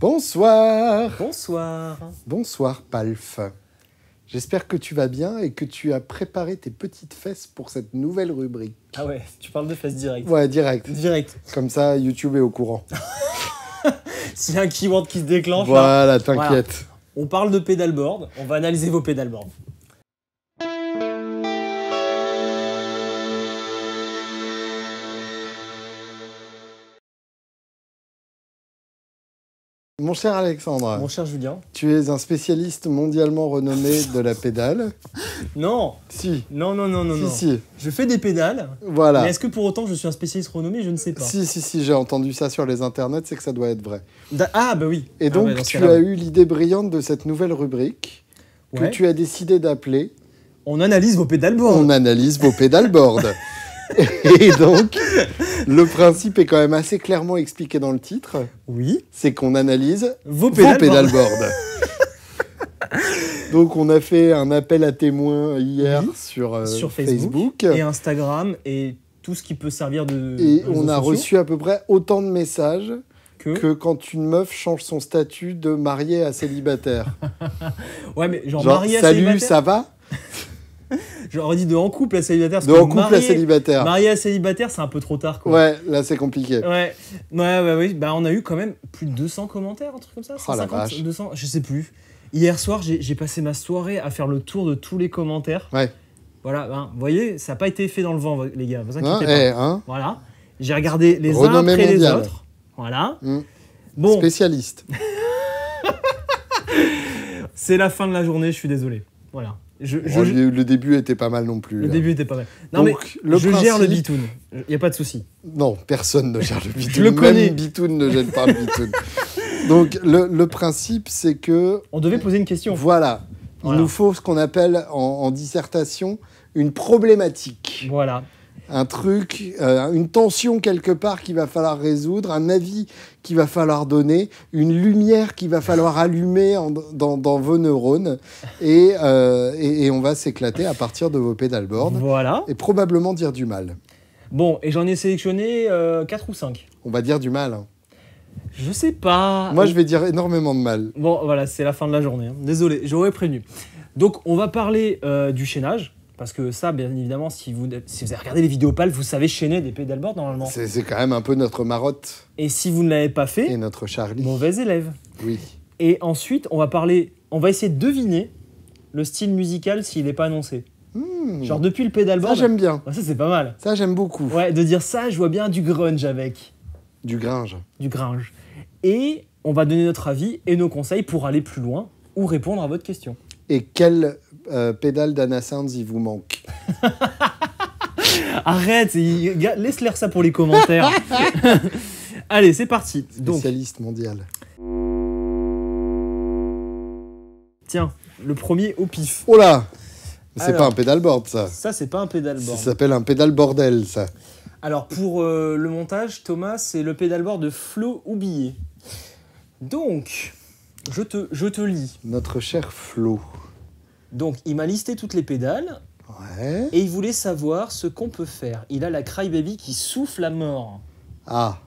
Bonsoir. Bonsoir. Bonsoir, Palf. J'espère que tu vas bien et que tu as préparé tes petites fesses pour cette nouvelle rubrique. Ah ouais, tu parles de fesses direct. Ouais, direct. Direct. Comme ça, YouTube est au courant. S'il y a un keyword qui se déclenche, Voilà, là, t'inquiète. voilà. On parle de pédalboard, on va analyser vos pédalboards. Mon cher Alexandre, Mon cher Julien. tu es un spécialiste mondialement renommé de la pédale. Non. Si. Non. Si. Je fais des pédales, Voilà. mais est-ce que pour autant je suis un spécialiste renommé? Je ne sais pas. Si, j'ai entendu ça sur les internets, c'est que ça doit être vrai. Ah bah oui. Et donc, ouais, tu as eu l'idée brillante de cette nouvelle rubrique que tu as décidé d'appeler On analyse vos pédalboards. On analyse vos pédalboards. Et donc, le principe est quand même assez clairement expliqué dans le titre. Oui. C'est qu'on analyse Vos pédalboards. Donc, on a fait un appel à témoins hier sur Facebook. Et Instagram et tout ce qui peut servir de. Et on a reçu à peu près autant de messages que quand une meuf change son statut de marié à célibataire. Ouais, mais genre marié à salut, célibataire. ça va? J'aurais dit de en couple à célibataire. De en couple à célibataire. Marié à célibataire, c'est un peu trop tard, quoi. Ouais, là, c'est compliqué. Ouais, oui. Bah, on a eu quand même plus de 200 commentaires, un truc comme ça. 150, la vache. 200, je sais plus. Hier soir, j'ai passé ma soirée à faire le tour de tous les commentaires. Ouais. Voilà, ben, vous voyez, ça n'a pas été fait dans le vent, les gars. Vous inquiétez pas. Hein. Voilà. J'ai regardé les Renommée uns après mondiale. les autres. Voilà. Bon. Spécialiste. C'est la fin de la journée, je suis désolé. Voilà. Le début était pas mal non plus. Le début était pas mal. Non, donc, mais je gère le bitoun. Il n'y a pas de souci. Non, personne ne gère le bitoun. Je le connais. Même bitoun ne gêne pas le bitoun. Donc, le principe, c'est que... On devait poser une question. Voilà. Il nous faut ce qu'on appelle en dissertation une problématique. Voilà. Un truc, une tension quelque part qu'il va falloir résoudre, un avis qu'il va falloir donner, une lumière qu'il va falloir allumer dans vos neurones. Et on va s'éclater à partir de vos pédalboards. Voilà. Et probablement dire du mal. Bon, et j'en ai sélectionné 4 ou 5. On va dire du mal. Hein. Je sais pas. Moi, je vais dire énormément de mal. Bon, voilà, c'est la fin de la journée. Hein. Désolé, j'aurais prévenu. Donc, on va parler du chaînage. Parce que ça, bien évidemment, si vous avez regardé les vidéos PAL, vous savez chaîner des pédalboards normalement. C'est quand même un peu notre marotte. Et si vous ne l'avez pas fait, et notre Charlie. Mauvais élève. Oui. Et ensuite, on va essayer de deviner le style musical s'il n'est pas annoncé. Genre depuis le pédalboard. Ça, j'aime bien. Ça, c'est pas mal. Ça, j'aime beaucoup. Ouais, de dire ça, je vois bien du grunge avec. Du gringe. Du gringe. Et on va donner notre avis et nos conseils pour aller plus loin ou répondre à votre question. Et quelle pédale d'Anna Sounds il vous manque? Arrête, laisse-leur ça pour les commentaires. Allez, c'est parti. Spécialiste mondial. Tiens, le premier au pif. Oh là! C'est pas un pédalboard, ça. Ça, c'est pas un pédalboard. Ça s'appelle un pédalbordel, ça. Alors, pour le montage, Thomas, c'est le pédalboard de Flo Oublié. Donc, je te lis. Notre cher Flo. Donc, il m'a listé toutes les pédales. Ouais. Et il voulait savoir ce qu'on peut faire. Il a la Crybaby qui souffle à mort. Ah.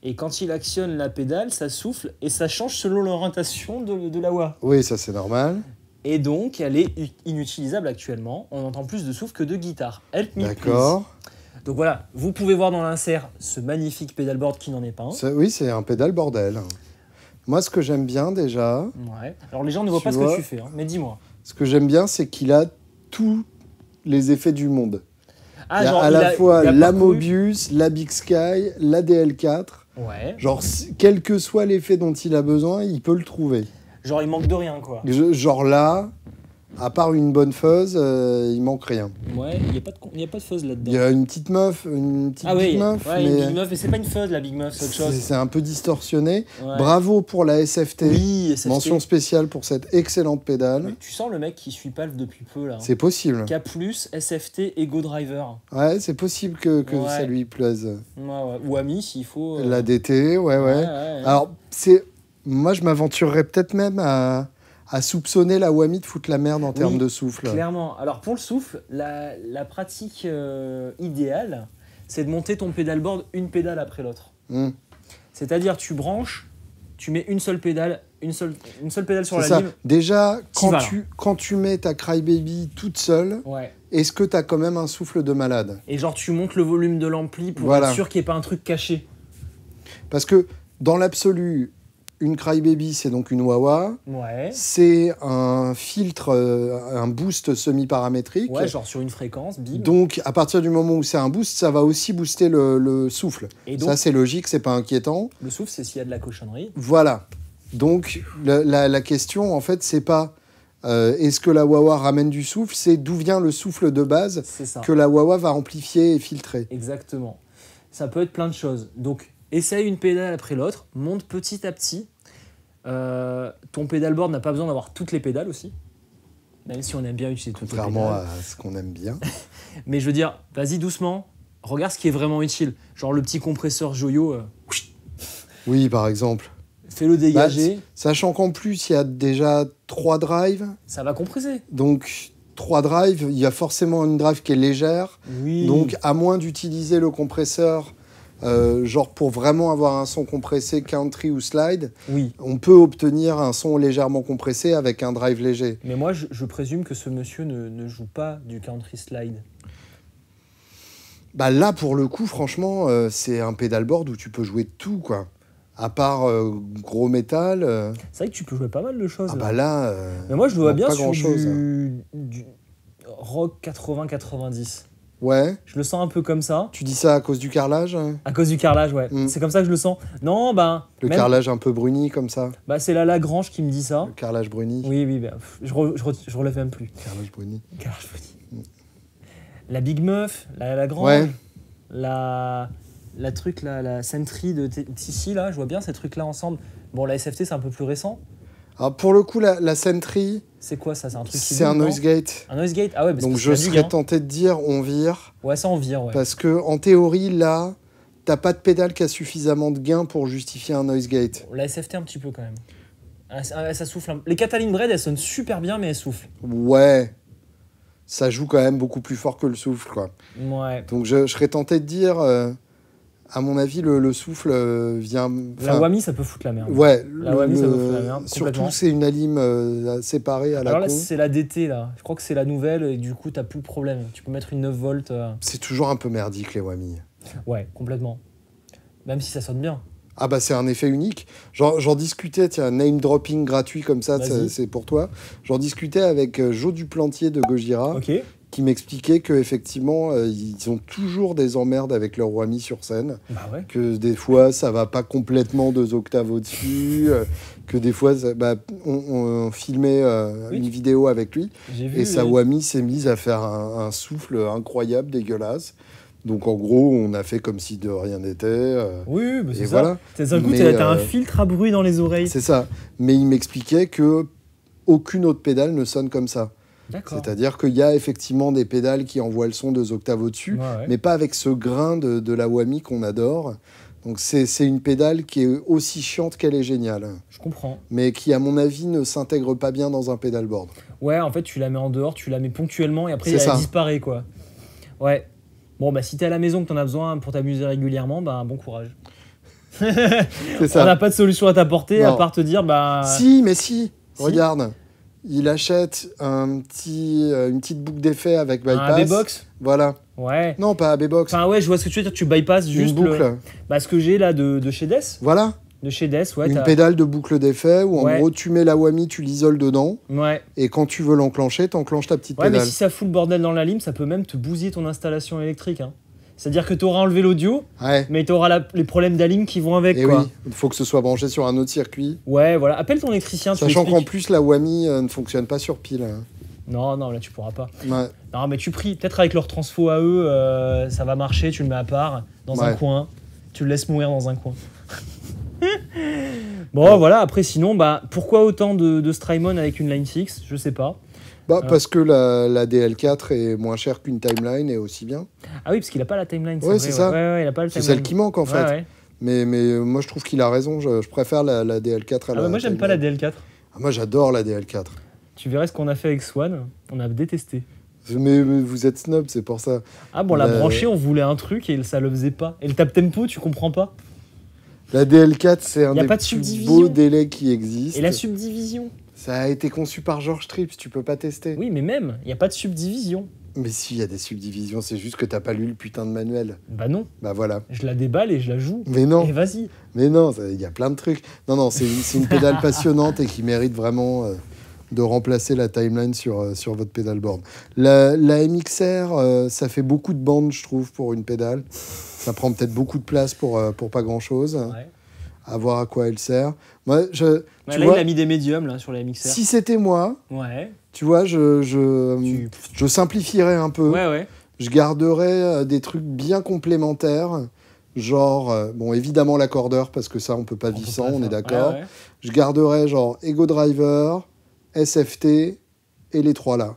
Et quand il actionne la pédale, ça souffle et ça change selon l'orientation de la wah. Oui, ça c'est normal. Et donc, elle est inutilisable actuellement. On entend plus de souffle que de guitare. Help me, D'accord. please. Donc voilà, vous pouvez voir dans l'insert ce magnifique pédalboard qui n'en est pas un. Oui, c'est un pédalbordel. Moi, ce que j'aime bien déjà... Ouais. Alors les gens ne voient pas ce que tu fais, hein, mais dis-moi. Ce que j'aime bien, c'est qu'il a tous les effets du monde. Ah, il y a genre, à la fois la parcouru... Mobius, la Big Sky, la DL4. Ouais. Genre, quel que soit l'effet dont il a besoin, il peut le trouver. Genre, il manque de rien, quoi. Genre là, à part une bonne fuzz, il manque rien. Ouais, il n'y a pas de fuzz là-dedans. Il y a une petite meuf, big meuf. Ouais, une big meuf, mais c'est pas une fuzz, la big meuf, c'est autre chose. C'est un peu distorsionné. Ouais. Bravo pour la SFT. Oui, SFT. Mention spéciale pour cette excellente pédale. Mais tu sens le mec qui suit Palf depuis peu, là. Hein. C'est possible. K+, SFT, Ego Driver. Ouais, c'est possible que ça lui plaise. Ouais. Ou Ami, s'il faut. La DT, ouais. Alors, moi, je m'aventurerais peut-être même à soupçonner la Wami de foutre la merde en termes de souffle. Clairement. Alors, pour le souffle, la pratique idéale, c'est de monter ton pédalboard une pédale après l'autre. C'est-à-dire, tu branches tu mets une seule pédale sur C'est la ça. lime. Déjà, T'y vas, quand tu mets ta Crybaby toute seule, Ouais. est-ce que tu as quand même un souffle de malade? Et genre, tu montes le volume de l'ampli pour Voilà. être sûr qu'il n'y ait pas un truc caché. Parce que dans l'absolu, une Crybaby, c'est donc une wah-wah. Ouais. C'est un filtre, un boost semi-paramétrique. Ouais, genre sur une fréquence, bim. Donc, à partir du moment où c'est un boost, ça va aussi booster le souffle. Et donc, Ça, c'est logique, c'est pas inquiétant. le souffle, c'est s'il y a de la cochonnerie. Voilà. Donc, la question, en fait, c'est pas est-ce que la wah-wah ramène du souffle, c'est d'où vient le souffle de base C'est ça. que la wah-wah va amplifier et filtrer. Exactement. Ça peut être plein de choses. Donc, essaye une pédale après l'autre, monte petit à petit. Ton pédalboard n'a pas besoin d'avoir toutes les pédales aussi, même si on aime bien utiliser toutes les Contrairement pédales. à ce qu'on aime bien. Mais je veux dire, vas-y doucement, regarde ce qui est vraiment utile. Genre le petit compresseur Joyo, Oui, par exemple. fais-le dégager, Sachant qu'en plus, il y a déjà 3 drives. ça va compresser. Donc, 3 drives, il y a forcément une drive qui est légère. Oui. Donc, à moins d'utiliser le compresseur, genre pour vraiment avoir un son compressé country ou slide, Oui. on peut obtenir un son légèrement compressé avec un drive léger. Mais moi, je présume que ce monsieur ne joue pas du country slide. Bah là, pour le coup, franchement, c'est un pedalboard où tu peux jouer de tout, quoi. À part gros métal. C'est vrai que tu peux jouer pas mal de choses. Ah là. bah là. Mais moi, je le vois bien pas sur grand-chose. du rock 80-90. Ouais. Je le sens un peu comme ça. Tu dis ça à cause du carrelage, hein? À cause du carrelage, ouais. Mm. C'est comme ça que je le sens. Non, bah. Le même- carrelage un peu bruni, comme ça. Bah, c'est la Lagrange qui me dit ça. Le carrelage bruni. Oui, oui, bah, je relève même plus. Carrelage bruni. Carrelage bruni. La Big Meuf, la Lagrange, Ouais. la truc, la Sentry de Tissi, là, je vois bien ces trucs-là ensemble. Bon, la SFT, c'est un peu plus récent. Alors, pour le coup, la Sentry, C'est quoi ça? C'est un truc qui c'est un bouge, non noise gate. Un noise gate? Ah ouais, parce Donc, que je c'est serais hein. tenté de dire on vire. Ouais, ça, on vire, ouais. Parce que, en théorie, là, t'as pas de pédale qui a suffisamment de gain pour justifier un noise gate. La SFT, un petit peu quand même. Ça souffle. Les Catalina Bread, elles sonnent super bien, mais elles soufflent. Ouais. Ça joue quand même beaucoup plus fort que le souffle, quoi. Ouais. Donc, je serais tenté de dire, à mon avis, le souffle vient. La enfin, Wami, ça peut foutre la merde. Ouais, La Wami, ça peut foutre la merde, surtout complètement. c'est une alim séparée à la Alors là, con. c'est la DT, là. Je crois que c'est la nouvelle, et du coup, t'as plus le problème. Tu peux mettre une 9 volts. C'est toujours un peu merdique, les Wami. Ouais, complètement. Même si ça sonne bien. Ah bah c'est un effet unique. J'en discutais, tiens, name dropping gratuit comme ça, Vas-y. c'est pour toi. J'en discutais avec Jo Duplantier de Gojira, Ok. qui m'expliquait qu'effectivement, ils ont toujours des emmerdes avec leur Wami sur scène. Bah ouais. Que des fois, ça va pas complètement 2 octaves au-dessus. Que des fois, on filmait Oui. une vidéo avec lui. J'ai vu. Et sa Wami s'est mise à faire un souffle incroyable, dégueulasse. Donc en gros, on a fait comme si de rien n'était. Oui, bah Et c'est ça. voilà. D'un coup, Mais, t'as un filtre à bruit dans les oreilles. C'est ça. Mais il m'expliquait que aucune autre pédale ne sonne comme ça. D'accord. C'est-à-dire qu'il y a effectivement des pédales qui envoient le son 2 octaves au-dessus, Ouais, ouais. mais pas avec ce grain de la Wami qu'on adore. Donc c'est une pédale qui est aussi chiante qu'elle est géniale, Je comprends. mais qui à mon avis ne s'intègre pas bien dans un pédalboard. Ouais, en fait, tu la mets en dehors, tu la mets ponctuellement et après, C'est elle ça. disparaît, quoi. Ouais. Bon, bah, si t'es à la maison que t'en as besoin pour t'amuser régulièrement, bah, bon courage. C'est On ça. n'a pas de solution à t'apporter à Non. part te dire, bah. Si, mais si. Si. Regarde, il achète une petite boucle d'effet avec bypass. Un AB-Box. Voilà. Ouais. Non, pas AB-Box. Enfin, ouais, je vois ce que tu veux dire, tu bypasses Une juste boucle. Bah, ce que j'ai là de chez Des. Voilà. De chez Des, ouais. Une pédale de boucle d'effet où en Ouais. gros tu mets la Wami, tu l'isoles dedans Ouais. et quand tu veux l'enclencher, t'enclenches ta petite Ouais, mais pédale. si ça fout le bordel dans la lime, ça peut même te bousiller ton installation électrique. Hein. C'est-à-dire que tu auras enlevé l'audio, Ouais. mais tu auras les problèmes d'alim qui vont avec. Et Quoi. oui, il faut que ce soit branché sur un autre circuit. Ouais, voilà. Appelle ton électricien. tu Sachant lui qu'en expliques. plus la Wami ne fonctionne pas sur pile. hein. Non, non, là tu pourras pas. Ouais. Non, mais tu pries. Peut-être avec leur transfo à eux, ça va marcher. Tu le mets à part, dans un Ouais. coin. Tu le laisses mourir dans un coin. Bon, voilà. Après, sinon, bah, pourquoi autant de Strymon avec une line 6? Je sais pas. Bah, parce que la DL4 est moins chère qu'une timeline et aussi bien. Ah oui, parce qu'il a pas la timeline. Ouais, vrai, c'est ça. Ouais, il a pas le C'est timeline. celle qui manque en Ouais, fait. ouais. Mais moi je trouve qu'il a raison, je préfère la DL4 à Ah la bah, moi, j'aime pas la timeline. DL4. Ah, moi j'adore la DL4. Tu verrais ce qu'on a fait avec Swan. On a détesté. Mais vous êtes snob, c'est pour ça. Ah bon, la Bah, branchée, on voulait un truc et ça le faisait pas. Et le tap tempo, tu comprends pas? La DL4, c'est un Y a des pas de plus subdivision. beaux délais qui existent. Et la subdivision? Ça a été conçu par George Trips, tu peux pas tester. Oui, mais même, il n'y a pas de subdivision. Mais si, il y a des subdivisions, c'est juste que t'as pas lu le putain de manuel. Bah non, Bah voilà. je la déballe et je la joue. Mais non, Et vas-y. mais non, il y a plein de trucs. Non, c'est une pédale passionnante et qui mérite vraiment de remplacer la timeline sur votre pédalboard. La MXR, ça fait beaucoup de bandes, je trouve, pour une pédale. Ça prend peut-être beaucoup de place pour pas grand-chose. Ouais. À voir à quoi elle sert. Moi, tu Là, vois, il a mis des médiums là, sur la MXR. si c'était moi, Ouais. tu vois, je Tu- simplifierais un peu. Ouais, ouais. Je garderais des trucs bien complémentaires. Genre, bon, évidemment l'accordeur, parce que ça, on peut pas vivre sans, on est d'accord. Ouais, ouais. Je garderais genre Ego Driver, SFT et les trois là.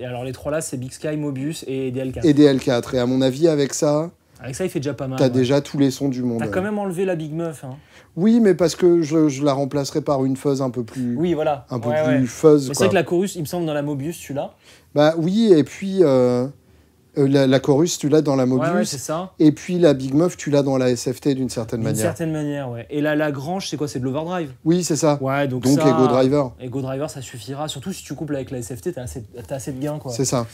Alors les trois là, c'est Big Sky, Mobius et DL4. Et DL4. Et à mon avis, avec ça, Avec ça, il fait déjà pas mal. t'as ouais. déjà tous les sons du monde. T'as quand même enlevé la Big Muff. Hein. Oui, mais parce que je la remplacerai par une fuzz un peu plus, Oui, voilà. un peu Ouais, plus ouais. fuzz. Mais c'est Quoi. vrai que la chorus, il me semble, dans la Mobius, tu l'as. Bah oui, et puis la chorus, tu l'as dans la Mobius. Ouais, c'est ça. Et puis la Big Muff, tu l'as dans la SFT d'une certaine D'une manière. certaine manière, ouais. Et la Lagrange, c'est quoi? C'est de l'overdrive. Oui, c'est ça. Ouais, donc Donc ça... Ego Driver, Ego Driver, ça suffira. Surtout si tu couples avec la SFT, t'as assez de gains, quoi. c'est ça.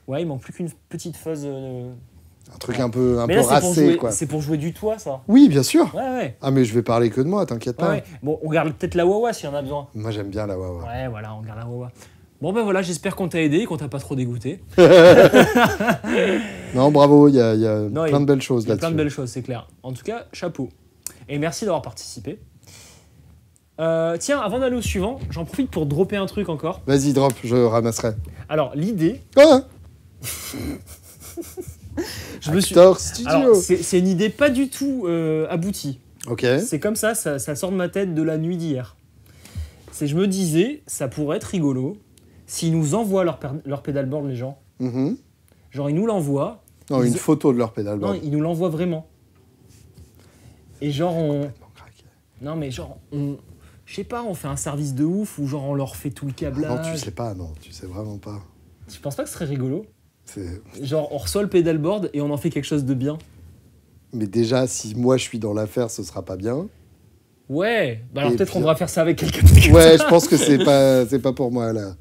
Ouais, il manque plus qu'une petite fuzz. Un truc un peu Mais là, c'est pour racé, jouer. quoi. C'est pour jouer du toit, ça. Oui, bien sûr. Ouais, ouais. Ah, mais je vais parler que de moi, t'inquiète Ouais, pas. ouais. Bon, on garde peut-être la Wawa s'il y en a besoin. Moi, j'aime bien la Wawa. Ouais, voilà, on garde la Wawa. Bon, ben voilà, j'espère qu'on t'a aidé, qu'on t'a pas trop dégoûté. Non, bravo, il y a Non, plein de belles choses Il y a là-dessus. plein de belles choses, c'est clair. En tout cas, chapeau. Et merci d'avoir participé. Tiens, avant d'aller au suivant, j'en profite pour dropper un truc encore. Vas-y, drop, je ramasserai. Alors, l'idée, Ah, je me suis... Actor Studio. Alors, c'est une idée pas du tout aboutie. Ok. C'est comme ça sort de ma tête de la nuit d'hier. Je me disais, ça pourrait être rigolo s'ils nous envoient leur pédalboard, les gens. Mhm. Genre, ils nous l'envoient. Non, une Ils- photo de leur Non, pédalboard. ils nous l'envoient vraiment. Et genre, Bon, crac. Non, mais genre, je sais pas, on fait un service de ouf ou genre on leur fait tout le Ah câblage. non, tu sais pas, non, tu sais vraiment pas. Tu penses pas que ce serait rigolo? C'est- Genre, on reçoit le pédalboard et on en fait quelque chose de bien. Mais déjà, si moi je suis dans l'affaire, ce sera pas bien. Ouais, bah alors Et peut-être puis- qu'on devra faire ça avec quelqu'un d'autre. Ouais, je pense que c'est pas pour moi là.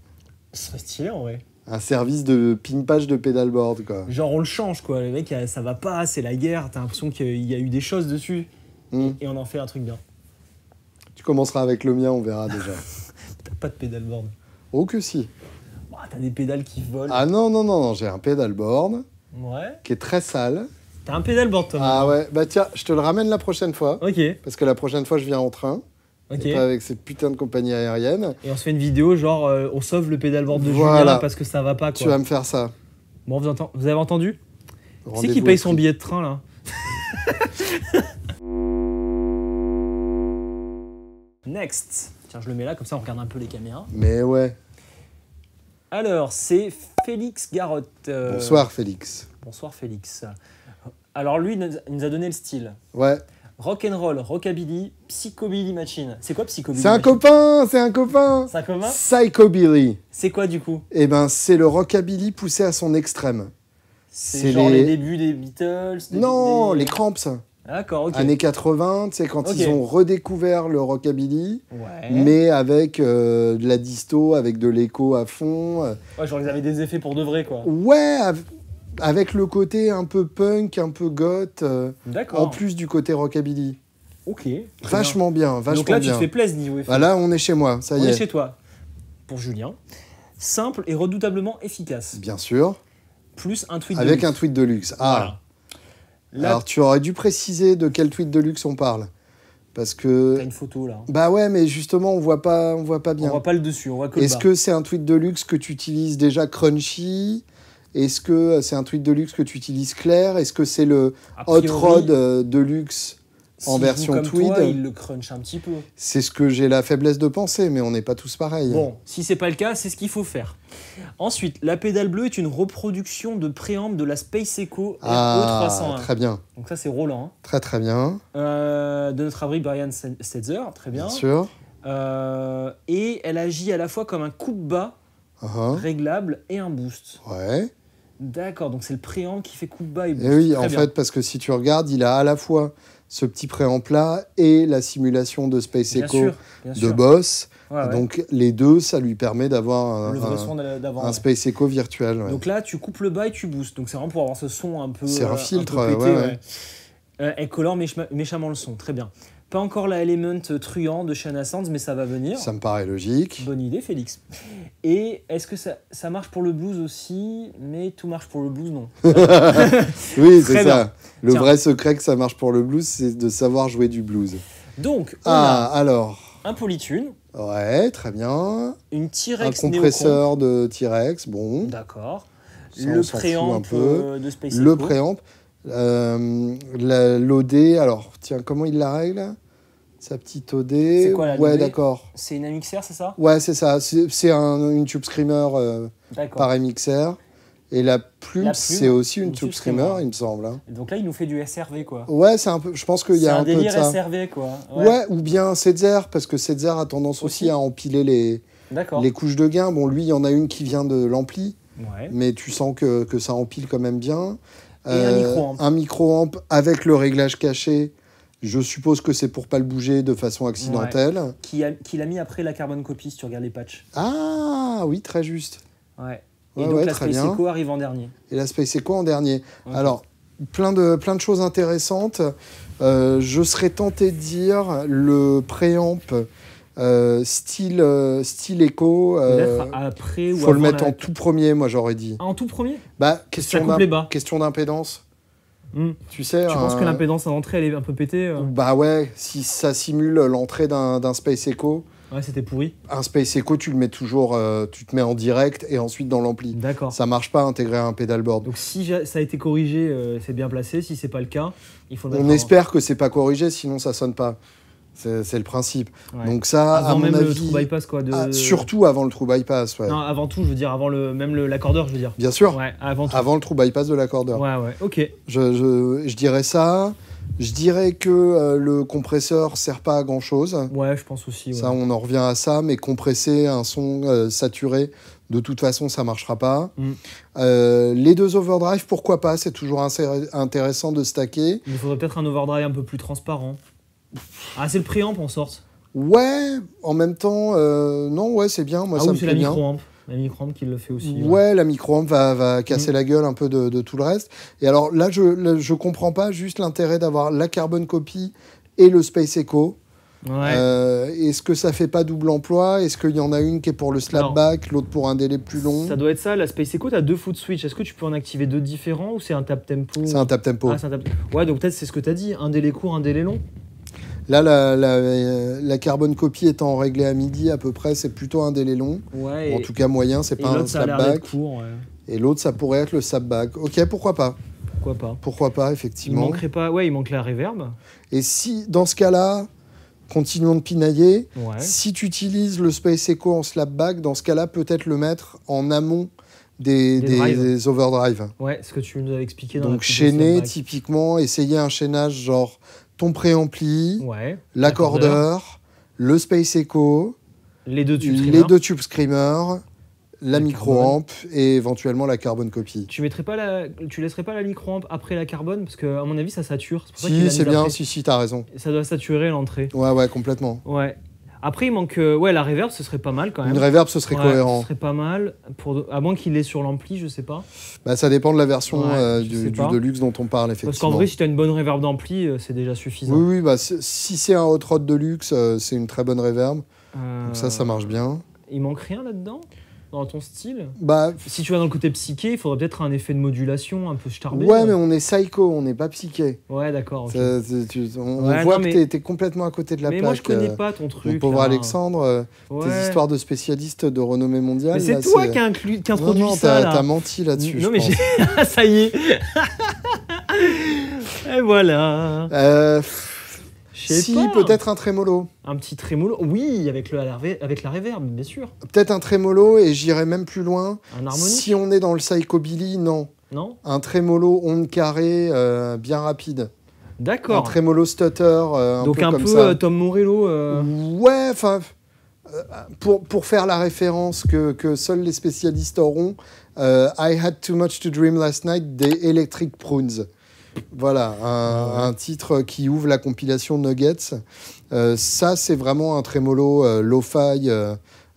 Ce serait stylé en vrai. Un service de pimpage de pédalboard, quoi. Genre, on le change quoi. Les mecs, ça va pas, c'est la guerre. T'as l'impression qu'il y a eu des choses dessus. Hmm. Et on en fait un truc bien. Tu commenceras avec le mien, on verra déjà. T'as pas de pédalboard. Oh que si. Bah, t'as des pédales qui volent. Ah non, j'ai un pédalboard Ouais. qui est très sale. T'as un pédalboard, toi. Ah ouais, bah tiens, je te le ramène la prochaine fois. Ok, Parce que la prochaine fois, je viens en train. ok. Et pas avec cette putain de compagnie aérienne. Et on se fait une vidéo, genre, on sauve le pédalboard de Voilà. Julien parce que ça va pas, quoi. Tu vas me faire ça. Bon, vous avez entendu? Qui c'est Rendez-vous qui paye au son prix. billet de train, là? Next. Tiens, je le mets là, comme ça on regarde un peu les caméras. Mais ouais. Alors, c'est Félix Garotte. Bonsoir, Félix. Bonsoir, Félix. Alors, lui, il nous a donné le style. Ouais. Rock'n'roll, rockabilly, psychobilly machine. C'est quoi psychobilly C'est un machine? copain, c'est un copain. C'est un commun? Psychobilly. C'est quoi, du coup? Eh ben, c'est le rockabilly poussé à son extrême. C'est genre les débuts des Beatles? Non, les Cramps. D'accord, ok. Années 80, tu sais, quand Ok. ils ont redécouvert le rockabilly, Ouais. mais avec de la disto, avec de l'écho à fond. Ouais, genre ils avaient des effets pour de vrai, quoi. Ouais, avec le côté un peu punk, un peu goth, D'accord. en plus du côté rockabilly. Ok. très Vachement bien, vachement Donc là, bien. tu te fais plaisir niveau effet. Bah là, on est chez moi, ça On y est est. chez toi. Pour Julien. Simple et redoutablement efficace. Bien sûr, Plus un tweet de avec luxe. un tweet de luxe. Ah, Voilà. Là, alors tu aurais dû préciser de quel tweet de luxe on parle. Parce t'as que... une photo là. Bah ouais, mais justement, on voit pas On bien. voit pas le dessus, on voit que le Est-ce bas. que c'est un tweet de luxe que tu utilises déjà crunchy? Est-ce que c'est un tweet de luxe que tu utilises clair? Est-ce que c'est le A hot priori, rod de luxe en s'il version joue comme tweed? toi, il le crunch un petit peu. C'est ce que j'ai la faiblesse de penser, mais on n'est pas tous pareils. Bon, si c'est pas le cas, c'est ce qu'il faut faire. Ensuite, la pédale bleue est une reproduction de préamble de la Space Echo Ah, RE301. très bien. Donc ça, c'est Roland. Très très bien, De notre abri Brian Setzer, très bien. bien sûr. Et elle agit à la fois comme un coupe-bas Uh-huh. réglable et un boost. Ouais. D'accord, donc c'est le préamp qui fait coup bas et boost. Et oui, Très en bien. fait, parce que si tu regardes, il a à la fois ce petit préamp-là et la simulation de Space Bien Echo sûr, bien de sûr. Boss. Ouais, ouais. Donc les deux, ça lui permet d'avoir Le vrai son d'avant. un Ouais. Space Echo virtuel. Ouais. Donc là, tu coupes le bas et tu boostes. Donc c'est vraiment pour avoir ce son un peu. C'est un filtre, un peu pété, ouais, ouais. Elle colore méchamment le son. Très bien. Pas encore la Element truand de Shana Sands, mais ça va venir. Ça me paraît logique. Bonne idée, Félix. Et est-ce que ça marche pour le blues aussi? Mais tout marche pour le blues, non. Oui, c'est Très ça. bien. Le Tiens. vrai secret que ça marche pour le blues, c'est de savoir jouer du blues. Donc, on Ah, a alors. un Polytune, Ouais, très bien. une Un T-Rex compresseur de T-Rex, bon. D'accord. Ça, Le on s'en fout préamp un peu. de Space Le Echo. préamp. L'OD, alors, tiens, comment il la règle? Sa petite OD. C'est quoi, la Ouais, OD? d'accord. C'est une MXR, c'est ça? Ouais, c'est ça. C'est une Tube Screamer D'accord. par MXR. Et la plume, La plume, c'est aussi une une Tube Tube Screamer, Screamer. il me semble. Hein. Donc là, il nous fait du SRV, quoi. Ouais, c'est un peu. Je pense qu'il y C'est a un un peu de délire ça. SRV, quoi. Ouais, ou bien Setzer, parce que Setzer a tendance aussi Aussi. à empiler D'accord. les couches de gain. Bon, lui, il y en a une qui vient de l'ampli, Ouais. mais tu sens que ça empile quand même bien. Et un micro-amp. Un micro-amp avec le réglage caché. Je suppose que c'est pour pas le bouger de façon accidentelle. Qu'il a mis après la Carbon Copy, si tu regardes les patchs. Ah, oui, très juste. Ouais. Et Ouais, donc ouais, la très Space bien. Echo arrive en dernier. Et la Space Echo en dernier. Ok. Alors, plein de choses intéressantes. Je serais tenté de dire le préamp style Echo. Peut-être après ou Faut le avant mettre la- en tout premier, moi j'aurais dit. Ah, en tout premier? Bah, question coupe les bas. question d'impédance. Hmm. Tu sais. Tu penses que l'impédance à l'entrée, elle est un peu pétée Bah ouais, si ça simule l'entrée d'un Space Echo. Ouais, c'était pourri. Un Space Echo, tu le mets toujours, tu te mets en direct et ensuite dans l'ampli. D'accord. Ça marche pas intégrer un pedalboard. Donc si ça a été corrigé, c'est bien placé. Si c'est pas le cas, il faut le mettre On en- espère que c'est pas corrigé, sinon ça sonne pas. C'est le principe. Ouais. Donc ça, à avant mon même le avis, true bypass, quoi. surtout avant le true bypass, ouais. Non, avant tout, je veux dire, avant l'accordeur, je veux dire. Bien sûr, Ouais, avant tout. avant le true bypass de l'accordeur. Ouais, ouais, ok. Je dirais ça. Je dirais que le compresseur sert pas à grand chose. Ouais, je pense aussi. Ouais. Ça, on en revient à ça, mais compresser un son saturé, de toute façon, ça marchera pas. Les deux overdrive, pourquoi pas? C'est toujours intéressant de stacker. Il faudrait peut-être un overdrive un peu plus transparent. Ah, c'est le préamp en sorte. Ouais, en même temps, non, ouais, c'est bien. Moi, Ah ça oui, me c'est plaît la bien. micro-amp. La micro-amp qui le fait aussi. Ouais, la micro-amp va casser la gueule un peu de tout le reste. Et alors là, je comprends pas juste l'intérêt d'avoir la Carbon Copy et le Space Echo. Ouais. Est-ce que ça fait pas double emploi? Est-ce qu'il y en a une qui est pour le slapback, l'autre pour un délai plus long? Ça doit être ça, la Space Echo, t'as deux foot switch. Est-ce que tu peux en activer deux différents ou c'est un tap tempo? C'est un tap tempo. Ah, c'est un tap. Ouais, donc peut-être c'est ce que t'as dit, un délai court, un délai long. Là, la Carbon Copy étant réglée à midi à peu près, c'est plutôt un délai long. Ouais. En tout cas moyen, c'est et pas un l'autre, ça a l'air d'être slapback. court. Ouais. Et l'autre, ça pourrait être le slapback. Ok, pourquoi pas? Pourquoi pas? Pourquoi pas, Il effectivement. manquerait pas. Ouais, il manque la reverb. Et si, dans ce cas-là, continuons de pinailler, Ouais. si tu utilises le Space Echo en slapback, dans ce cas-là, peut-être le mettre en amont des drives. overdrive. Ouais, ce que tu nous avais expliqué dans Donc la pub de chaîner, slapback. typiquement, essayer un chaînage genre ton préampli, Ouais. l'accordeur, le Space Echo, Les deux tubes les Screamer. deux tubes Screamer, la La micro-amp et éventuellement la Carbon Copy. Tu laisserais pas la micro-amp après la carbone parce que à mon avis ça sature. C'est pour ça qu'il Si, l'a c'est mis bien, après. si, t'as raison. Ça doit saturer l'entrée. Ouais, complètement. Ouais. Après il manque la reverb, ce serait pas mal quand même. Une reverb, ce serait Ouais, cohérent. Ce serait pas mal à moins qu'il est sur l'ampli, je sais pas. Bah, ça dépend de la version Ouais, je sais du pas. Deluxe dont on parle, effectivement. Parce qu'en vrai si tu as une bonne reverb d'ampli, c'est déjà suffisant. Oui, bah, si c'est un Hot Rod Deluxe, c'est une très bonne reverb. Donc ça marche bien. Il manque rien là-dedans dans ton style. Bah, Si tu vas dans le côté psyché, il faudrait peut-être un effet de modulation un peu starbé. ouais, mais on est psycho, on n'est pas psyché. Ouais, d'accord. Ok. On Ouais, voit non, que mais- t'es complètement à côté de la Mais plaque. moi je connais pas ton Mon truc. pauvre là. Alexandre, Ouais. tes histoires de spécialistes de renommée mondiale. Mais c'est là, toi qui introduit non, ça là. t'as menti là-dessus. Non je mais pense. j'ai... ça y est. Et voilà. Je sais Si, pas. peut-être un trémolo. Un petit trémolo. Oui, avec la reverb, bien sûr. Peut-être un trémolo, et j'irai même plus loin. Un harmonique. Si on est dans le psychobilly, non. Non. Un trémolo onde carrée bien rapide. Un D'accord. trémolo stutter un Donc peu un comme peu ça. Tom Morello. Ouais, enfin, Pour faire la référence que seuls les spécialistes auront, I had too much to dream last night des Electric Prunes. Voilà, un titre qui ouvre la compilation Nuggets. Ça, c'est vraiment un trémolo lo-fi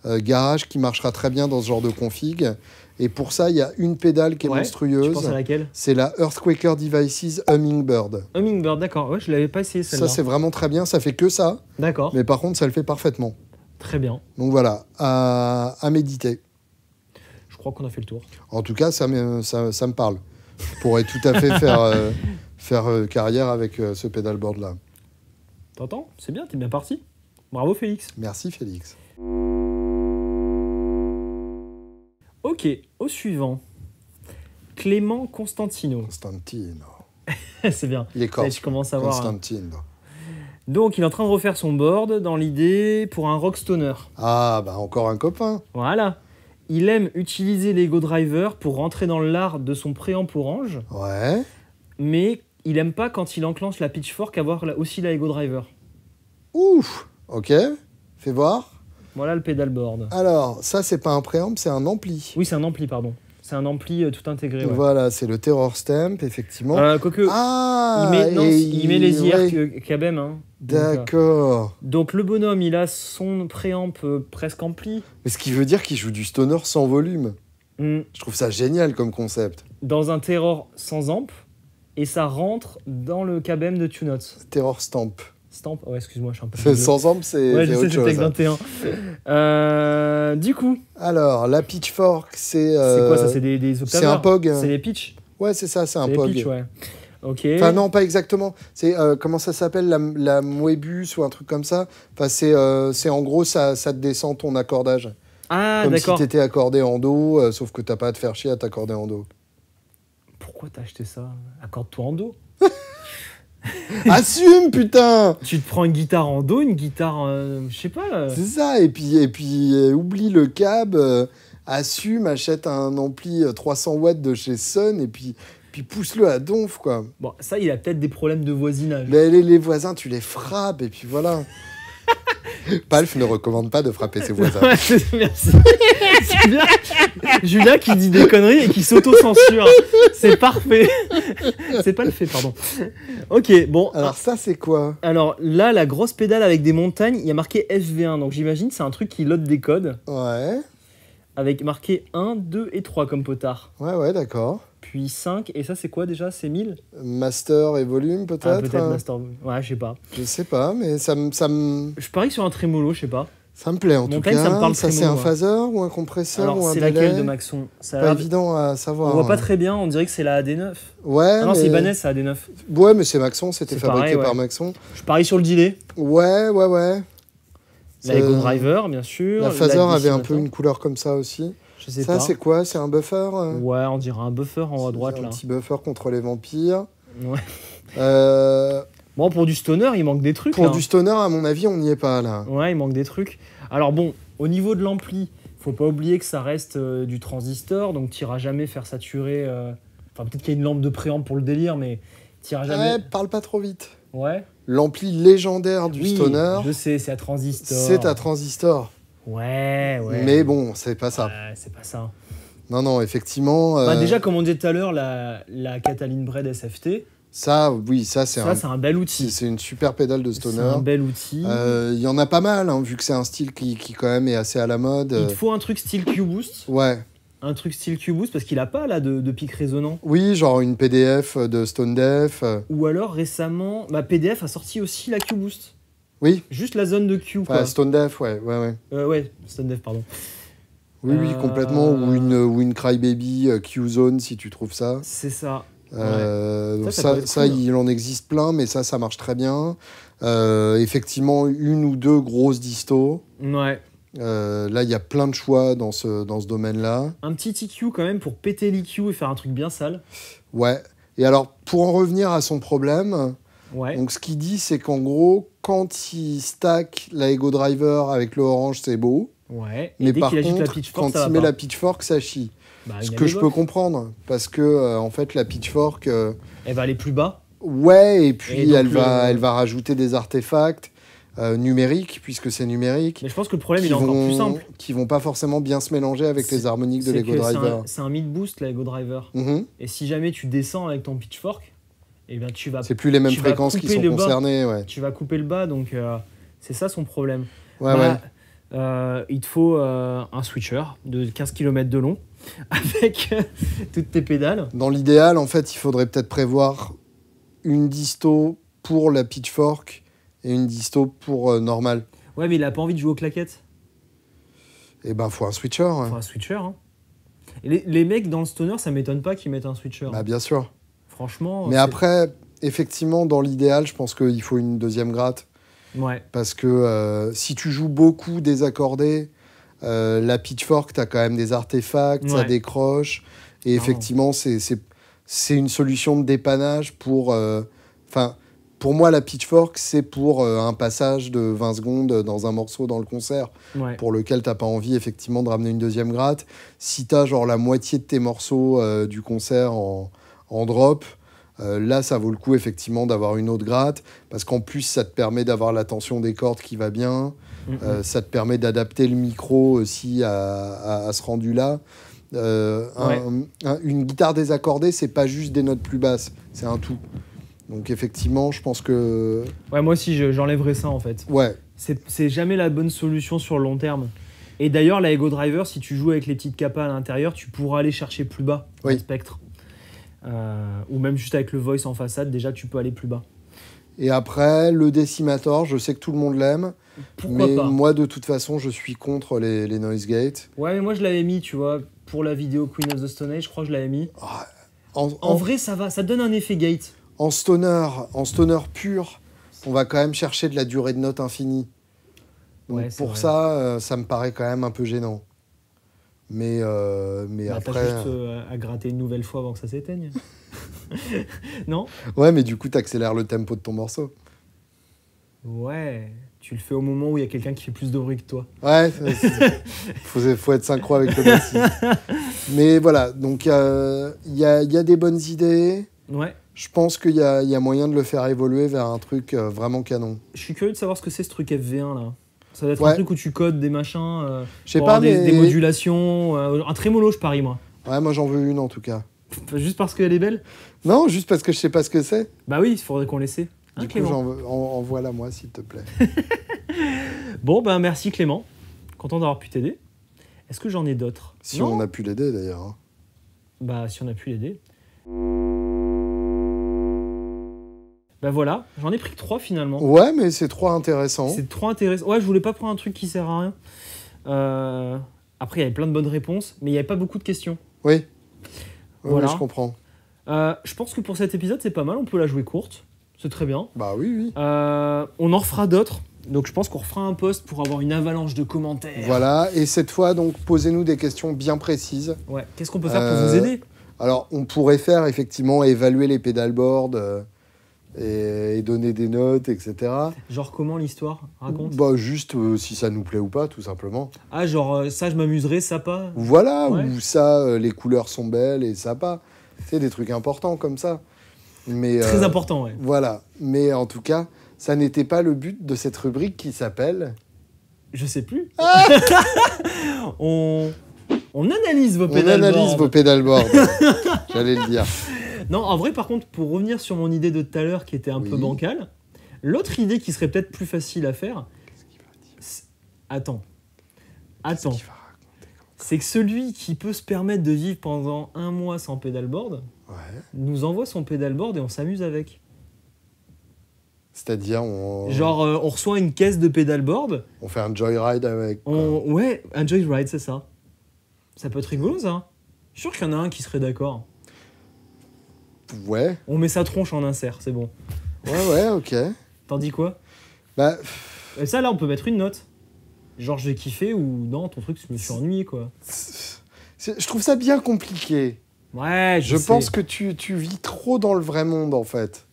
garage qui marchera très bien dans ce genre de config. Et pour ça, il y a une pédale qui est monstrueuse. Tu penses à laquelle? C'est la Earthquaker Devices Hummingbird. Hummingbird, d'accord. Ouais, je l'avais pas essayé celle-là. Ça, c'est vraiment très bien. Ça fait que ça. D'accord. Mais par contre, ça le fait parfaitement. Très bien. Donc voilà, à méditer. Je crois qu'on a fait le tour. En tout cas, ça me parle. Je pourrais tout à fait faire carrière avec ce pedalboard-là. T'entends? C'est bien, t'es bien parti. Bravo Félix. Merci Félix. Ok, au suivant. Clément Constantino. Constantino. C'est bien. Il est corse. Je commence à voir. Constantino. Donc, il est en train de refaire son board dans l'idée pour un rock stoner. Ah, bah encore un copain. Voilà. Il aime utiliser l'Ego Driver pour rentrer dans l'art de son préamp orange, Ouais. mais il aime pas quand il enclenche la Pitchfork avoir aussi la Ego Driver. Ouf. Ok. Fais voir. Voilà le pedalboard. Alors, ça, c'est pas un préamp, c'est un ampli. Oui, c'est un ampli, pardon. C'est un ampli tout intégré. Ouais. Voilà, c'est le Terror Stamp, effectivement. Quoique, Ah, il met les IR ouais. KBM. Hein. D'accord. Donc le bonhomme, il a son préamp presque ampli. Mais ce qui veut dire qu'il joue du stoner sans volume. Mm. Je trouve ça génial comme concept. Dans un Terror sans amp, et ça rentre dans le KBM de Tunots. Terror Stamp. Stamp, ouais, excuse-moi, je suis un peu... Sans amp, c'est Ouais, je sais, autre c'est chose. Tech 21. Du coup, Alors, la Pitchfork, c'est... c'est quoi ça? C'est des octaveurs? c'est un POG. C'est les pitch? Ouais, c'est ça, c'est un C'est les POG. pitch, ouais. Ok. Enfin, non, pas exactement. C'est, comment ça s'appelle, la Moebius ou un truc comme ça. Enfin, c'est en gros, ça te descend ton accordage. Ah, Comme d'accord. si t'étais accordé en Do, sauf que t'as pas à te faire chier à t'accorder en Do. Pourquoi t'as acheté ça? Accorde-toi en Do. Assume, putain! Tu te prends une guitare en Do, une guitare, je sais pas. C'est ça, et puis oublie le cab, assume, achète un ampli 300 watts de chez Sun, et puis pousse-le à donf, quoi. Bon, ça, il a peut-être des problèmes de voisinage. Les voisins, tu les frappes, et puis voilà. Palf ne recommande pas de frapper ses voisins. Ouais, merci. C'est bien. Julien qui dit des conneries et qui s'auto-censure. C'est parfait. C'est pas le fait, pardon. Ok, bon. Alors ça, c'est quoi? Alors là, la grosse pédale avec des montagnes, il y a marqué FV1. Donc j'imagine c'est un truc qui load des codes. Ouais, Avec marqué 1, 2 et 3 comme potard. ouais, d'accord. Puis 5. Et ça, c'est quoi déjà? C'est 1000? Master et volume, peut-être? Ah, peut-être Master. Ouais, je sais pas. Je sais pas, mais ça me Je parie sur un trémolo, je sais pas. plaît en Montagne, tout cas. ça me parle c'est trémolo, un ouais. phaser ou un compresseur Alors, ou un c'est délai? laquelle de Maxon? Ça a Pas l'air de- évident à savoir. On voit pas très bien, on dirait que c'est la AD9. Ouais, Ah non, mais... c'est Ibanez, c'est AD9. Ouais, mais c'est Maxon, c'était C'est fabriqué pareil, par ouais. Maxon. Je parie sur le delay. Ouais. La Ego Driver, bien sûr. La phaser avait un peu dessinateur. une couleur comme ça aussi. Je sais Ça, pas. c'est quoi? C'est un buffer? Ouais, on dirait un buffer en haut à droite, Un là. petit buffer contre les vampires. Ouais. Euh, Bon, pour du stoner, il manque des trucs, pour là. du stoner, à mon avis, on n'y est pas, là. Ouais, il manque des trucs. Alors bon, au niveau de l'ampli, faut pas oublier que ça reste du transistor, donc t'iras jamais faire saturer... Enfin, peut-être qu'il y a une lampe de préamp pour le délire, mais t'iras jamais... Parle pas trop vite. Ouais. L'ampli légendaire du Oui, stoner, je sais, c'est à transistor. c'est à transistor. Ouais. Mais bon, c'est pas ça. Ouais, c'est pas ça. Non, effectivement. Bah, déjà, comme on disait tout à l'heure, la Cataline Bred SFT, Ça, oui, ça, c'est ça, c'est un bel outil. c'est une super pédale de C'est stoner. un bel outil. Il y en a pas mal, hein, vu que c'est un style qui quand même est assez à la mode. Il te faut un truc style Q-Boost. Ouais. Un truc style Q-Boost, parce qu'il a pas là de pic résonnant. Oui, genre une PDF de Stone Def. Ou alors récemment, PDF a sorti aussi la Q-Boost. Oui, Juste la zone de Q, enfin, quoi. Stone Def, ouais. Ouais, Stone Dev, pardon. Oui, complètement. Ou une Crybaby Q-Zone, si tu trouves ça. C'est ça. Ça, peut être cool. il en existe plein, mais ça marche très bien. Effectivement, une ou deux grosses distos. Ouais. Là, il y a plein de choix dans ce domaine-là. Un petit EQ quand même pour péter l'EQ et faire un truc bien sale. Ouais. Et alors, pour en revenir à son problème, Ouais. donc ce qu'il dit, c'est qu'en gros, quand il stack la Ego Driver avec le orange, c'est beau. Ouais. Et Mais dès par qu'il ajoute la contre, Pitchfork, quand ça va il met pas. la Pitchfork, ça chie. Bah, Ce une que je peux Amegoc. comprendre, parce que en fait, la Pitchfork, Elle va aller plus bas. ouais, et puis Et donc elle va rajouter des artefacts. numériques, puisque c'est numérique. Mais je pense que le problème, il est encore plus simple. Qui vont pas forcément bien se mélanger avec les harmoniques de l'Ego Driver. C'est un mid-boost, l'Ego Driver. Et si jamais tu descends avec ton pitchfork, eh bien, tu vas... C'est plus les mêmes fréquences qui sont concernées. Ouais. Tu vas couper le bas, donc c'est ça son problème. Ouais, il te faut un switcher de 15 km de long avec toutes tes pédales. Dans l'idéal, en fait, il faudrait peut-être prévoir une disto pour la pitchfork et une disto pour normal. Ouais, mais il a pas envie de jouer aux claquettes. Eh ben, faut un switcher. Faut un switcher. Hein. Et les mecs dans le stoner, ça m'étonne pas qu'ils mettent un switcher. Bah, bien sûr. Franchement. Mais après, effectivement, dans l'idéal, je pense qu'il faut une deuxième gratte. Ouais. Parce que si tu joues beaucoup désaccordé, la pitchfork, t'as quand même des artefacts, ça décroche. Et effectivement, c'est une solution de dépannage pour... pour moi, la pitchfork, c'est pour un passage de 20 secondes dans un morceau dans le concert, pour lequel t'as pas envie, effectivement, de ramener une deuxième gratte. Si t'as genre la moitié de tes morceaux du concert en drop, là, ça vaut le coup, effectivement, d'avoir une autre gratte, parce qu'en plus, ça te permet d'avoir la tension des cordes qui va bien, ça te permet d'adapter le micro aussi à ce rendu-là. Une guitare désaccordée, c'est pas juste des notes plus basses, c'est un tout. Donc effectivement, je pense que... Ouais, moi aussi, j'enlèverais ça, en fait. Ouais. C'est jamais la bonne solution sur le long terme. Et d'ailleurs, la Ego Driver, si tu joues avec les petites capas à l'intérieur, tu pourras aller chercher plus bas dans le spectre. Ou même juste avec le voice en façade, déjà, tu peux aller plus bas. Et après, le Decimator, je sais que tout le monde l'aime. Pourquoi pas ? Moi, de toute façon, je suis contre les noise gates. Ouais, mais moi, je l'avais mis, tu vois, pour la vidéo Queen of the Stone Age, je crois que je l'avais mis. En vrai, ça va, ça donne un effet gate. En stoner pur, on va quand même chercher de la durée de note infinie. Donc pour ça, ça me paraît quand même un peu gênant. Mais après... T'as juste à gratter une nouvelle fois avant que ça s'éteigne. Non ? Ouais, mais du coup, t'accélères le tempo de ton morceau. Ouais, tu le fais au moment où il y a quelqu'un qui fait plus de bruit que toi. Ouais, faut être synchro avec le bassiste. Mais voilà, donc il y a des bonnes idées. Ouais. Je pense qu'il y a moyen de le faire évoluer vers un truc vraiment canon. Je suis curieux de savoir ce que c'est ce truc FV1 là. Ça doit être un truc où tu codes des machins, je sais pas, des modulations, un trémolo je parie moi. Ouais, moi j'en veux une en tout cas. Juste parce qu'elle est belle ? Non, juste parce que je sais pas ce que c'est. Bah oui, il faudrait qu'on l'essaie. Du coup, envoie-la moi s'il te plaît. Bon, ben merci Clément. Content d'avoir pu t'aider. Est-ce que j'en ai d'autres ? Si on a pu l'aider d'ailleurs. Hein. Bah si on a pu l'aider. Bah voilà, j'en ai pris que 3 finalement. Ouais, mais c'est 3 intéressant. C'est 3 intéressant. Ouais, je voulais pas prendre un truc qui sert à rien. Après, il y avait plein de bonnes réponses, mais il n'y avait pas beaucoup de questions. Oui. Voilà. Oui, je comprends. Je pense que pour cet épisode, c'est pas mal. On peut la jouer courte. C'est très bien. Bah oui. On en refera d'autres. Donc je pense qu'on refera un post pour avoir une avalanche de commentaires. Voilà. Et cette fois, donc, posez-nous des questions bien précises. Ouais. Qu'est-ce qu'on peut faire pour vous aider ? Alors, on pourrait faire effectivement évaluer les pedalboards et donner des notes, etc. Genre comment l'histoire ? Raconte. Bah juste si ça nous plaît ou pas, tout simplement. Ah, genre ça je m'amuserais, ça pas ? Voilà, ou ça, les couleurs sont belles et ça pas. C'est des trucs importants comme ça. Mais, très important, ouais. Voilà. Mais en tout cas, ça n'était pas le but de cette rubrique qui s'appelle... Je sais plus. On analyse vos pédalboards. On analyse vos pédalboards. J'allais le dire. Non, en vrai, par contre, pour revenir sur mon idée de tout à l'heure qui était un peu bancale, l'autre idée qui serait peut-être plus facile à faire... Qu'est-ce qu'il va dire ? Attends. Qu'est-ce qu'il va raconter ? C'est que celui qui peut se permettre de vivre pendant 1 mois sans pédalboard nous envoie son pédalboard et on s'amuse avec. C'est-à-dire, genre, on reçoit une caisse de pédalboard. On fait un joyride avec. Ouais, un joyride, c'est ça. Ça peut être rigolo, ça. Je suis sûr qu'il y en a un qui serait d'accord. Ouais. On met sa tronche en insert, c'est bon. Ouais, ok. T'en dis quoi ? Bah... Et ça, là, on peut mettre une note. Genre, j'ai kiffé ou non, ton truc, je me suis ennuyé, quoi. Je trouve ça bien compliqué. Ouais, je pense que tu vis trop dans le vrai monde, en fait.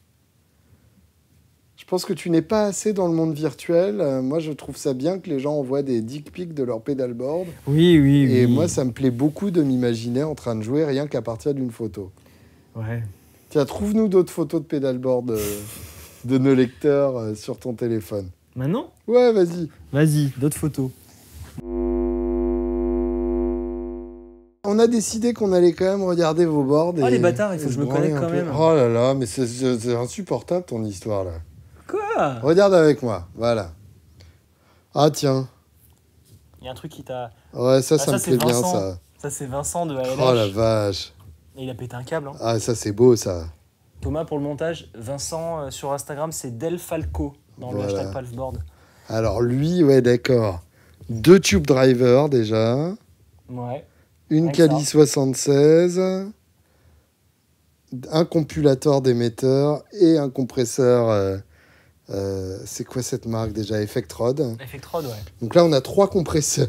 Je pense que tu n'es pas assez dans le monde virtuel. Moi, je trouve ça bien que les gens envoient des dick pics de leur pedalboard. Oui. Et moi, ça me plaît beaucoup de m'imaginer en train de jouer rien qu'à partir d'une photo. Ouais. Tiens, trouve-nous d'autres photos de pedalboard de nos lecteurs sur ton téléphone. Maintenant? Ouais, vas-y. Vas-y, d'autres photos. On a décidé qu'on allait quand même regarder vos boards. Oh, et, les bâtards, il faut et que je se me branler connecte un quand peu. même. Oh là là, mais c'est insupportable ton histoire là. Quoi? Regarde avec moi, voilà. Ah tiens, Il y a un truc qui t'a... ouais, ça Ah, ça, me c'est plaît bien Vincent. ça. Ça, c'est Vincent de ALH. Oh la vache. Et il a pété un câble. Hein. Ah, ça c'est beau ça. Thomas, pour le montage, Vincent sur Instagram, c'est Del Falco dans le Voilà. hashtag Palfboard. Alors lui, ouais, d'accord. 2 tube drivers déjà. Ouais. Une Rien que Kali ça. 76. Un compulateur d'émetteur et un compresseur. C'est quoi cette marque déjà? Effectrod. Effectrod, ouais. Donc là, on a 3 compresseurs.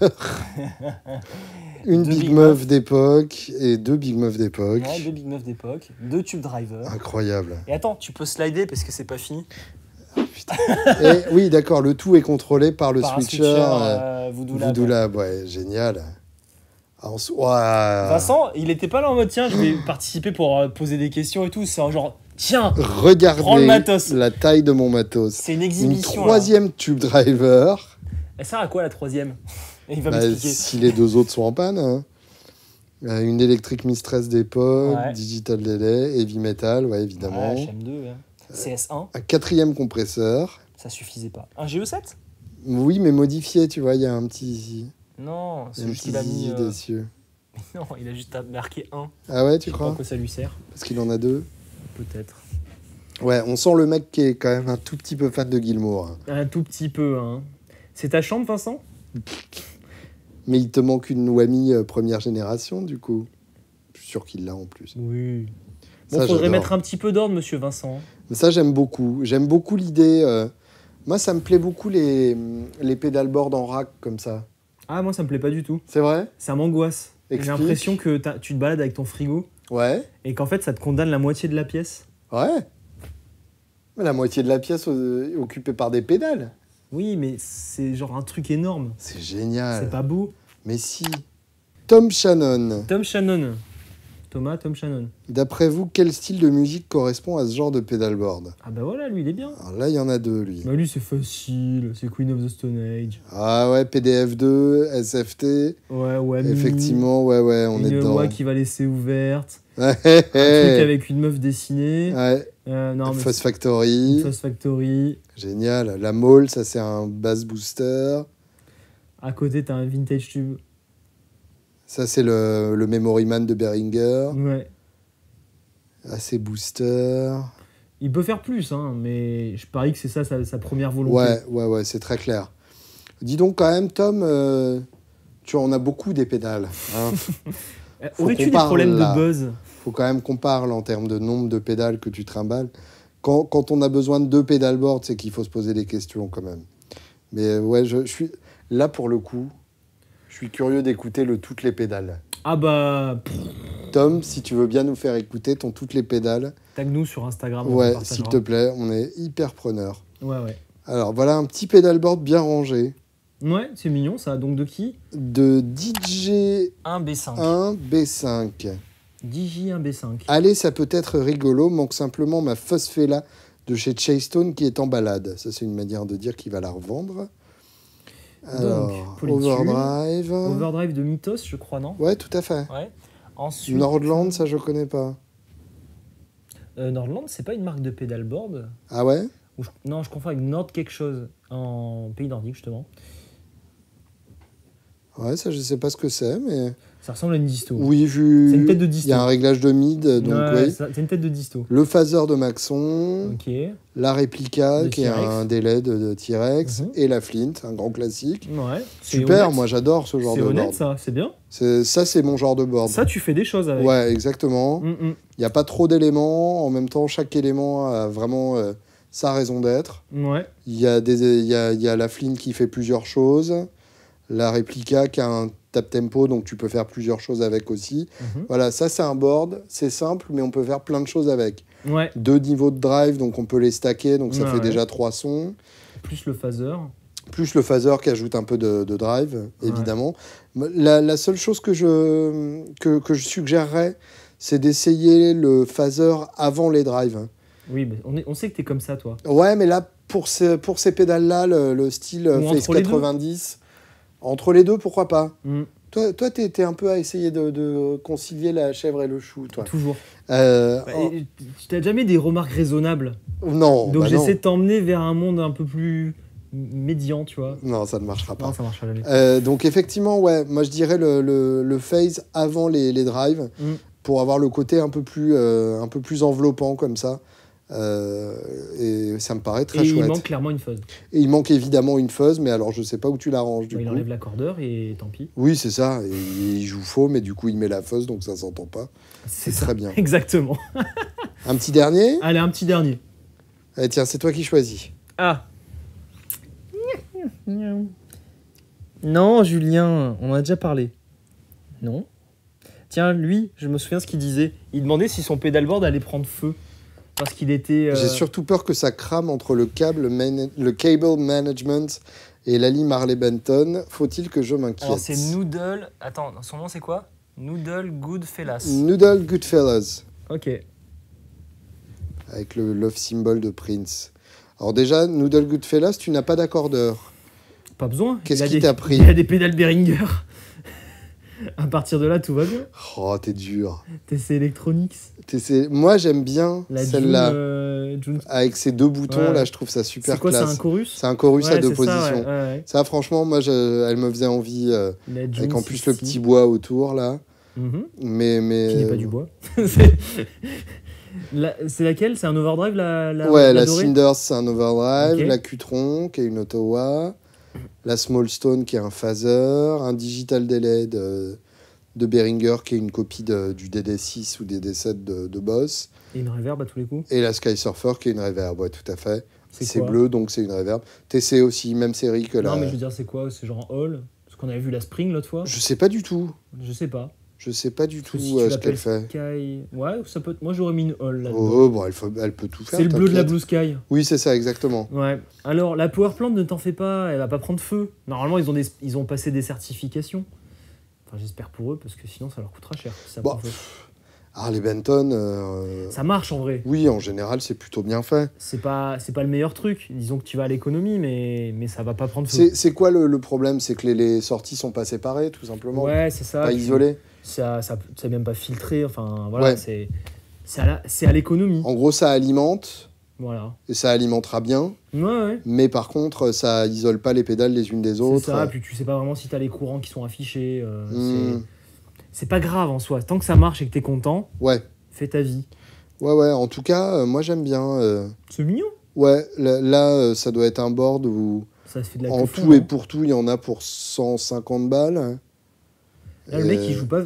Une Deux Big Big Muff d'époque et 2 Big Muff d'époque. Ouais, 2 Big Muff d'époque, 2 tube drivers. Incroyable. Et attends, tu peux slider parce que c'est pas fini. Putain. Et oui, d'accord, le tout est contrôlé par le Par un switcher Voodoo Lab. Voodoo Lab. Ouais, génial. Ah, ouah. Vincent, il était pas là en mode tiens, je vais participer pour poser des questions et tout. C'est un genre tiens, prends le Regardez matos. la taille de mon matos. C'est une Une exhibition. 3e tube driver. Elle sert à quoi la 3e? Et il va Bah, m'expliquer. si les 2 autres sont en panne. Hein. Une électrique Mistress d'époque, Ouais. Digital Delay, Heavy Metal, ouais, évidemment. Ouais, HM2, ouais. CS1, Un 4e compresseur. ça suffisait pas. Un GE7? Oui, mais modifié, tu vois, il y a un petit, Non, c'est un juste petit qu'il a mis. zizi dessus. Non, il a juste marqué 1. Ah ouais, tu Je sais pas à crois? quoi ça lui sert. Parce qu'il en a 2. Peut-être. Ouais, on sent le mec qui est quand même un tout petit peu fan de Gilmour. Hein. Un tout petit peu, hein. C'est ta chambre, Vincent? Mais il te manque une Wami première génération, du coup. Je suis sûr qu'il l'a en plus. Oui. Ça, Bon, faudrait j'adore. mettre un petit peu d'ordre, monsieur Vincent. Mais ça, j'aime beaucoup. J'aime beaucoup l'idée. Moi, ça me plaît beaucoup les pédalboards en rack comme ça. Ah, moi, ça me plaît pas du tout. C'est vrai? Ça m'angoisse. J'ai Explique. l'impression que tu te balades avec ton frigo Ouais. et qu'en fait, ça te condamne la moitié de la pièce. Ouais. Mais la moitié de la pièce occupée par des pédales. Oui, mais c'est genre un truc énorme. C'est génial. C'est pas beau. Mais si. Tom Shannon. Tom Shannon. Thomas, Tom Shannon. D'après vous, quel style de musique correspond à ce genre de pédalboard? Ah bah voilà, lui, il est bien. Alors là, il y en a 2, lui. Bah lui, c'est facile. C'est Queen of the Stone Age. Ah ouais, PDF2, SFT. Ouais, ouais. Effectivement, ouais, on est Une dedans. voie qui va laisser ouverte. Ouais, Un truc avec une meuf dessinée. ouais. Non, mais Fuzz Factory. Fuzz Factory. Génial. La Maul, ça c'est un bass booster. À côté, t'as un vintage tube. Ça c'est le Memory Man de Behringer. Ouais. Assez booster. Il peut faire plus, hein, mais je parie que c'est ça sa première volonté. Ouais, c'est très clair. Dis donc quand même, Tom, tu en as beaucoup des pédales. Hein. Faut Aurais-tu qu'on des problèmes parle, là. de buzz? Faut quand même qu'on parle en termes de nombre de pédales que tu trimbales. Quand on a besoin de 2 pédalboards, c'est qu'il faut se poser des questions quand même. Mais ouais, je suis là pour le coup. Je suis curieux d'écouter le toutes les pédales. Ah bah, Tom, si tu veux bien nous faire écouter ton toutes les pédales, tag-nous sur Instagram. on ouais, partagera. s'il te plaît, on est hyper preneur. Ouais. Alors voilà un petit pédalboard bien rangé Ouais, c'est mignon ça. Donc de qui? de DJ1 Un B5. B5. DJ 1B5. Allez, ça peut être rigolo, manque simplement ma Fosfella de chez Chasestone qui est en balade. Ça, c'est une manière de dire qu'il va la revendre. Alors, Polytune. Overdrive. Overdrive de Mythos, je crois, non? Ouais, tout à fait. Ouais. Ensuite. Nordland, ça, je connais pas. Nordland, c'est pas une marque de pedalboard? Ah ouais? Non, je confonds avec Nord quelque chose en pays nordique, justement. Ouais, ça, je sais pas ce que c'est, mais... Ça ressemble à une disto. Oui, C'est une tête de il disto. y a un réglage de mid, donc Ouais, oui. c'est une tête de disto. Le phaser de Maxon, Ok. la réplica, De qui est T-Rex. un délai de T-Rex, Mhm. et la Flint, un grand classique. Ouais. c'est Super, honnête. moi j'adore ce genre C'est de honnête, board. ça, c'est bien. Ça, c'est mon genre de board. Ça, tu fais des choses avec. Ouais, exactement. Mm, mm. Il n'y a pas trop d'éléments. En même temps, chaque élément a vraiment sa raison d'être. Ouais. Il y a la Flint qui fait plusieurs choses. La réplica qui a un tap tempo, donc tu peux faire plusieurs choses avec aussi. Mhm. Voilà, ça c'est un board. C'est simple, mais on peut faire plein de choses avec. Ouais. 2 niveaux de drive, donc on peut les stacker. Donc ça Ouais, fait ouais. déjà 3 sons. Plus le phaser. Plus le phaser qui ajoute un peu de drive, évidemment. La seule chose que je suggérerais, c'est d'essayer le phaser avant les drives. Oui, mais on sait que t'es comme ça, toi. Ouais, mais là, pour ces pédales-là, le style Ou Phase entre les deux. 90, entre les deux, pourquoi pas? Mm, Toi, t'es un peu à essayer de concilier la chèvre et le chou, toi. toujours. Euh, Bah, en- et tu t'as jamais des remarques raisonnables. Non, Donc bah j'essaie non. de t'emmener vers un monde un peu plus médian, tu vois. Non, ça ne marchera Non, pas. ça marchera jamais. Donc effectivement, ouais, moi je dirais le phase avant les drives Mm. pour avoir le côté un peu plus enveloppant comme ça. Et ça me paraît très Et chouette. il manque clairement une fuzz. Et il manque évidemment une fuzz, mais alors je sais pas où tu l'arranges du Bah, il coup. enlève l'accordeur et tant pis. Oui, c'est ça. Et il joue faux, mais du coup il met la fuzz, donc ça s'entend pas. C'est ça. très bien. Exactement. Un petit dernier. Allez, un petit dernier. Allez, tiens, c'est toi qui choisis. Ah. Non, Julien, on en a déjà parlé. Non. Tiens, lui, je me souviens ce qu'il disait. Il demandait si son pédalboard allait prendre feu. Parce qu'il était... J'ai surtout peur que ça crame entre le cable management et l'Ali Marley Benton. Faut-il que je m'inquiète? Alors c'est Noodle... Attends, son nom c'est quoi? Noodle Goodfellas. Noodle Goodfellas, Ok. avec le love symbol de Prince. Alors déjà, Noodle Goodfellas, tu n'as pas d'accordeur. Pas besoin. Qu'est-ce Il a qui des- t'a pris? Il a des pédales Behringer. À partir de là, tout va bien. Oh, t'es dur. TC Electronics. Moi, j'aime bien La celle-là. June... Avec ces deux boutons, Ouais. là, je trouve ça super C'est quoi, c'est classe. un chorus? C'est un chorus à Ouais, deux c'est ça, positions. ouais, ouais. Ça, franchement, moi, elle me faisait envie, La avec June en plus le 60. petit bois autour, là. Mhm. Mais... Qui n'est pas du bois. C'est c'est laquelle? C'est un overdrive, Ouais, la dorée Cinders, c'est un overdrive. Ok. La Qtron, qui est une Ottawa. La Small Stone, qui est un phaser. Un Digital Delay de Behringer, qui est une copie du DD6 ou DD7 de Boss. Et une reverb à tous les coups. Et la Sky Surfer, qui est une reverb. Ouais, tout à fait. C'est quoi bleu, donc c'est une reverb. TC aussi, même série que la... Non, mais je veux dire, c'est quoi? C'est genre Hall? Parce qu'on avait vu la Spring l'autre fois. Je sais pas du tout. Je sais pas. Je sais pas du Parce tout que si tu ce l'appelles qu'elle fait. Sky... Ouais, ça peut... Moi, j'aurais mis une Hall là-dedans. Oh, bon, elle peut tout faire. C'est le bleu de la t'inquiète. Blue Sky. Oui, c'est ça, exactement. Ouais. Alors, la Power Plant, ne t'en fais pas, elle va pas prendre feu. Normalement, ils ont passé des certifications. Enfin, j'espère pour eux, parce que sinon, ça leur coûtera cher. Si ça Bon. prend feu. Harley Benton, Ça marche en vrai. oui, en général, c'est plutôt bien fait. C'est pas le meilleur truc. Disons que tu vas à l'économie, mais ça va pas prendre feu. C'est quoi le problème? C'est que les sorties sont pas séparées, tout simplement. Ouais, c'est ça. Pas Puis isolées. c'est même pas filtré. Enfin, voilà, Ouais. c'est à l'économie. En gros, ça alimente, Voilà. et ça alimentera bien. Ouais, ouais. Mais par contre, ça isole pas les pédales les unes des C'est autres. ça. Puis tu sais pas vraiment si t'as les courants qui sont affichés. Hmm. C'est pas grave en soi. Tant que ça marche et que t'es content, Ouais, fais ta vie. ouais. En tout cas, moi, j'aime bien. C'est mignon. Ouais, là, ça doit être un board où, Ça se fait de la en queue tout et fond, hein. pour tout, il y en a pour 150 balles. Là, le mec, Euh,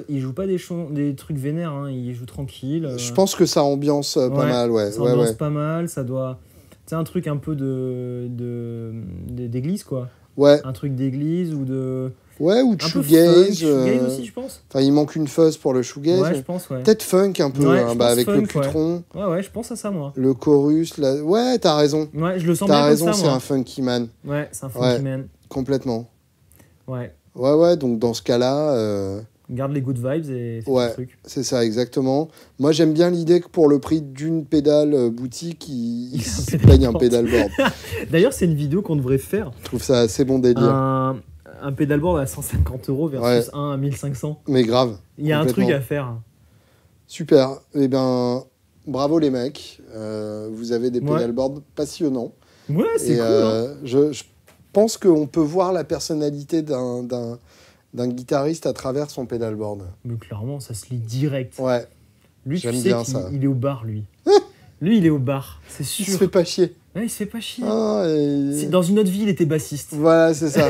il joue pas des trucs vénères. Hein. Il joue tranquille. Je pense que ça ambiance pas Ouais, mal, ouais. Ça Ouais, ambiance ouais. pas mal. Ça doit. C'est un truc un peu d'église, quoi. Ouais, Un truc d'église ou de. ouais, ou Un peu funk, shoegaze. shoegaze aussi, je pense. Enfin, il manque une fuzz pour le shoegaze. Ouais, je pense, ouais. Peut-être funk un peu, Ouais, hein, je bah, pense avec le funk, ouais. Qtron, Ouais, je pense à ça, moi. le chorus. Ouais, t'as raison. Ouais, je le sens T'as bien raison, comme ça, c'est moi. un funky man. Ouais, c'est un funky Ouais. man. Complètement. Ouais. Ouais, donc dans ce cas-là, Garde les good vibes et fais Ouais. ton truc. c'est ça, exactement. Moi, j'aime bien l'idée que pour le prix d'une pédale boutique, il se paye un pédalboard. D'ailleurs, c'est une vidéo qu'on devrait faire. Je trouve ça assez bon délire. Un pédalboard à 150 € versus un à 1500. Mais grave. Il y a un truc Complètement. à faire. Super. Eh ben, bravo les mecs. Vous avez des Ouais. pédalboards passionnants. Ouais, c'est Et cool. Hein. je pense qu'on peut voir la personnalité d'un guitariste à travers son pédalboard. Mais clairement, ça se lit direct. Ouais, Lui, tu j'aime sais bien qu'il ça. il est au bar, lui. Lui, il est au bar, c'est il se sûr. fait pas chier. Ouais, il se fait pas chier. Ah, et- Dans une autre vie, il était bassiste. Voilà, c'est ça.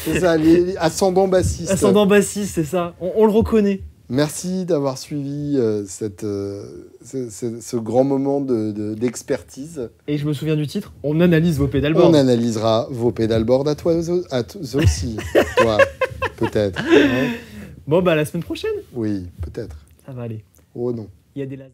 C'est ça, ascendant bassiste. Ascendant bassiste, c'est ça. On le reconnaît. Merci d'avoir suivi ce grand moment d'expertise. Et je me souviens du titre. On analyse vos pédalboards. On analysera vos pédalboards à toi aussi. Toi, peut-être. Hein. Bon, bah, à la semaine prochaine. Oui, peut-être. Ça va aller. Oh non. Il y a des lasagnes.